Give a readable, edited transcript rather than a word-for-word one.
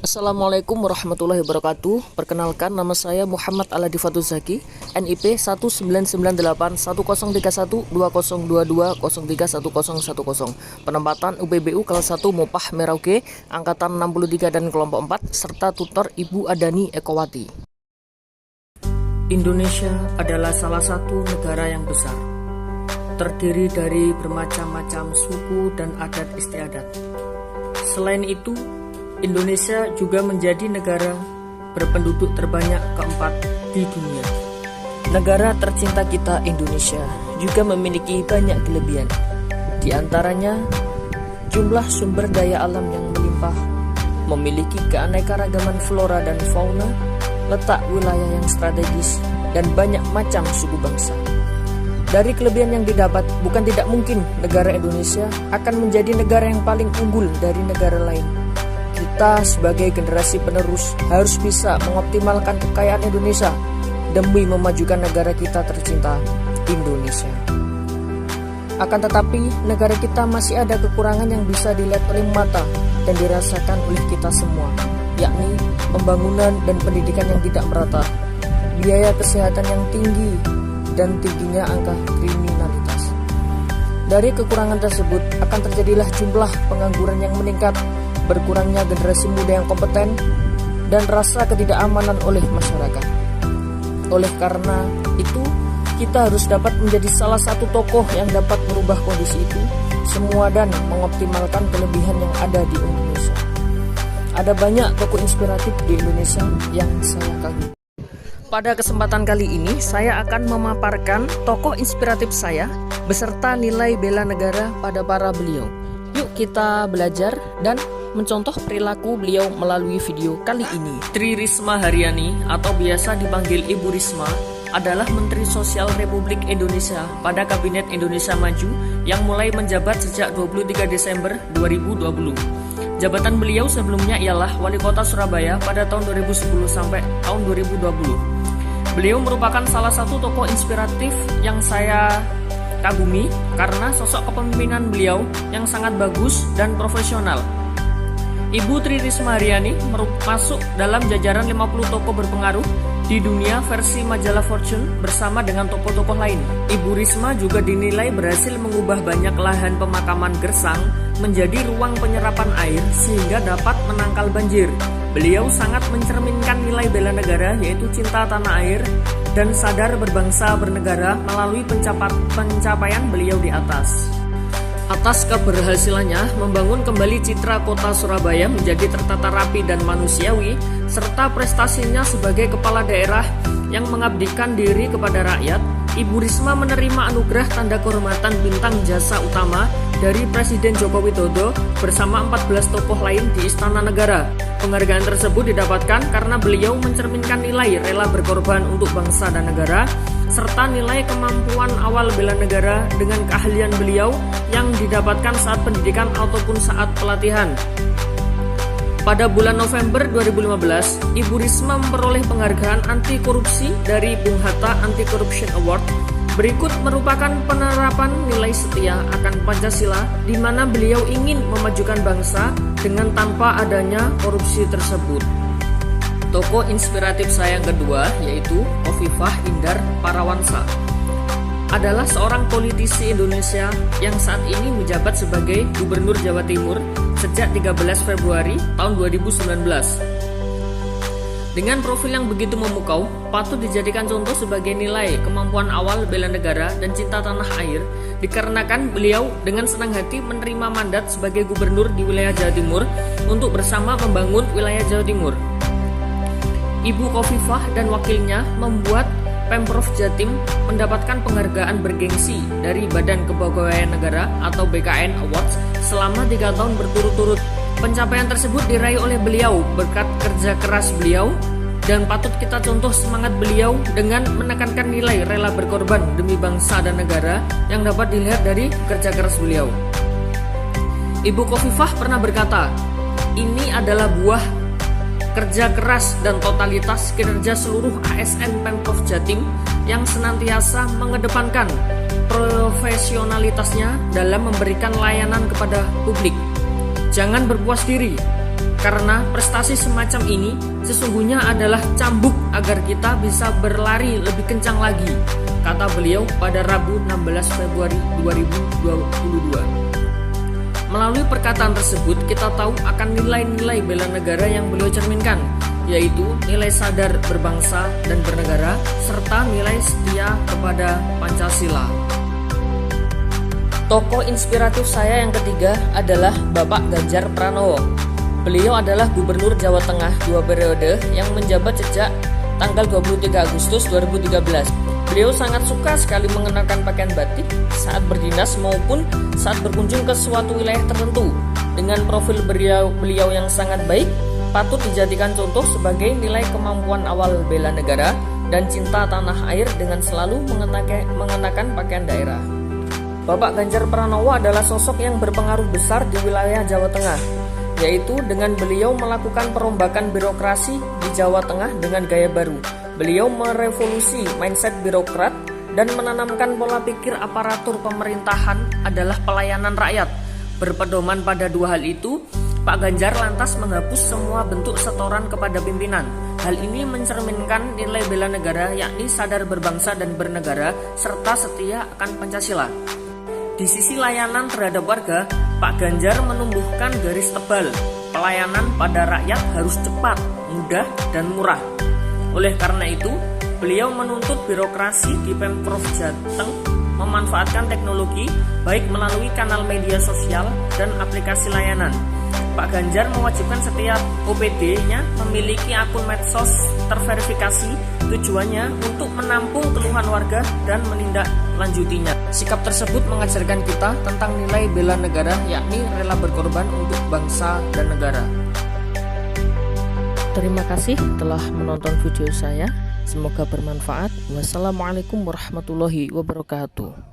Assalamualaikum warahmatullahi wabarakatuh. Perkenalkan, nama saya Muhammad Aladi Fatul Zaki, NIP 1998-1031-2022-031010. Penempatan UPBU kelas 1 Mopah Merauke, angkatan 63 dan kelompok 4, serta tutor Ibu Adani Ekowati. Indonesia adalah salah satu negara yang besar, terdiri dari bermacam-macam suku dan adat istiadat. Selain itu, Indonesia juga menjadi negara berpenduduk terbanyak keempat di dunia. Negara tercinta kita, Indonesia, juga memiliki banyak kelebihan. Di antaranya, jumlah sumber daya alam yang melimpah, memiliki keanekaragaman flora dan fauna, letak wilayah yang strategis, dan banyak macam suku bangsa. Dari kelebihan yang didapat, bukan tidak mungkin negara Indonesia akan menjadi negara yang paling unggul dari negara lain. Kita sebagai generasi penerus harus bisa mengoptimalkan kekayaan Indonesia demi memajukan negara kita tercinta, Indonesia. Akan tetapi, negara kita masih ada kekurangan yang bisa dilihat oleh mata dan dirasakan oleh kita semua, yakni pembangunan dan pendidikan yang tidak merata, biaya kesehatan yang tinggi, dan tingginya angka kriminalitas. Dari kekurangan tersebut akan terjadilah jumlah pengangguran yang meningkat, berkurangnya generasi muda yang kompeten, dan rasa ketidakamanan oleh masyarakat. Oleh karena itu, kita harus dapat menjadi salah satu tokoh yang dapat merubah kondisi itu semua dan mengoptimalkan kelebihan yang ada di Indonesia. Ada banyak tokoh inspiratif di Indonesia yang saya kagumi. Pada kesempatan kali ini, saya akan memaparkan tokoh inspiratif saya beserta nilai bela negara pada para beliau. Yuk kita belajar dan mencontoh perilaku beliau melalui video kali ini. Tri Risma Haryani atau biasa dipanggil Ibu Risma adalah Menteri Sosial Republik Indonesia pada Kabinet Indonesia Maju yang mulai menjabat sejak 23 Desember 2020. Jabatan beliau sebelumnya ialah Wali Kota Surabaya pada tahun 2010 sampai tahun 2020. Beliau merupakan salah satu tokoh inspiratif yang saya kagumi karena sosok kepemimpinan beliau yang sangat bagus dan profesional. Ibu Tri Risma Haryani masuk dalam jajaran 50 tokoh berpengaruh di dunia versi majalah Fortune bersama dengan tokoh-tokoh lain. Ibu Risma juga dinilai berhasil mengubah banyak lahan pemakaman gersang menjadi ruang penyerapan air sehingga dapat menangkal banjir. Beliau sangat mencerminkan nilai bela negara, yaitu cinta tanah air dan sadar berbangsa bernegara melalui pencapaian beliau di atas. Atas keberhasilannya membangun kembali citra kota Surabaya menjadi tertata rapi dan manusiawi, serta prestasinya sebagai kepala daerah yang mengabdikan diri kepada rakyat, Ibu Risma menerima anugerah tanda kehormatan bintang jasa utama dari Presiden Joko Widodo bersama 14 tokoh lain di Istana Negara. Penghargaan tersebut didapatkan karena beliau mencerminkan nilai rela berkorban untuk bangsa dan negara, serta nilai kemampuan awal bela negara dengan keahlian beliau yang didapatkan saat pendidikan ataupun saat pelatihan. Pada bulan November 2015, Ibu Risma memperoleh penghargaan anti korupsi dari Bung Hatta Anti-Corruption Award. Berikut merupakan penerapan nilai setia akan Pancasila di mana beliau ingin memajukan bangsa dengan tanpa adanya korupsi tersebut. Tokoh inspiratif saya yang kedua yaitu Khofifah Indar Parawansa. Adalah seorang politisi Indonesia yang saat ini menjabat sebagai Gubernur Jawa Timur sejak 13 Februari tahun 2019. Dengan profil yang begitu memukau, patut dijadikan contoh sebagai nilai kemampuan awal bela negara dan cinta tanah air, dikarenakan beliau dengan senang hati menerima mandat sebagai gubernur di wilayah Jawa Timur untuk bersama membangun wilayah Jawa Timur. Ibu Khofifah dan wakilnya membuat Pemprov Jatim mendapatkan penghargaan bergengsi dari Badan Kepegawaian Negara atau BKN Awards selama 3 tahun berturut-turut. Pencapaian tersebut diraih oleh beliau berkat kerja keras beliau dan patut kita contoh semangat beliau dengan menekankan nilai rela berkorban demi bangsa dan negara yang dapat dilihat dari kerja keras beliau. Ibu Khofifah pernah berkata, "Ini adalah buah kerja keras dan totalitas kinerja seluruh ASN Pemprov Jatim yang senantiasa mengedepankan profesionalitasnya dalam memberikan layanan kepada publik. Jangan berpuas diri, Karena prestasi semacam ini sesungguhnya adalah cambuk agar kita bisa berlari lebih kencang lagi, kata beliau pada Rabu 16 Februari 2022. Melalui perkataan tersebut kita tahu akan nilai-nilai bela negara yang beliau cerminkan, yaitu nilai sadar berbangsa dan bernegara serta nilai setia kepada Pancasila. Tokoh inspiratif saya yang ketiga adalah Bapak Ganjar Pranowo. Beliau adalah Gubernur Jawa Tengah 2 periode yang menjabat sejak tanggal 23 Agustus 2013. Beliau sangat suka sekali mengenakan pakaian batik saat berdinas maupun saat berkunjung ke suatu wilayah tertentu. Dengan profil beliau yang sangat baik, patut dijadikan contoh sebagai nilai kemampuan awal bela negara dan cinta tanah air dengan selalu mengenakan pakaian daerah. Bapak Ganjar Pranowo adalah sosok yang berpengaruh besar di wilayah Jawa Tengah, yaitu dengan beliau melakukan perombakan birokrasi di Jawa Tengah dengan gaya baru. Beliau merevolusi mindset birokrat dan menanamkan pola pikir aparatur pemerintahan adalah pelayanan rakyat. Berpedoman pada dua hal itu, Pak Ganjar lantas menghapus semua bentuk setoran kepada pimpinan. Hal ini mencerminkan nilai bela negara, yakni sadar berbangsa dan bernegara, serta setia akan Pancasila. Di sisi layanan terhadap warga, Pak Ganjar menumbuhkan garis tebal. Pelayanan pada rakyat harus cepat, mudah, dan murah. Oleh karena itu, beliau menuntut birokrasi di Pemprov Jateng memanfaatkan teknologi baik melalui kanal media sosial dan aplikasi layanan. Pak Ganjar mewajibkan setiap OPD-nya memiliki akun medsos terverifikasi, tujuannya untuk menampung keluhan warga dan menindaklanjutinya. Sikap tersebut mengajarkan kita tentang nilai bela negara, yakni rela berkorban untuk bangsa dan negara. Terima kasih telah menonton video saya. Semoga bermanfaat. Wassalamualaikum warahmatullahi wabarakatuh.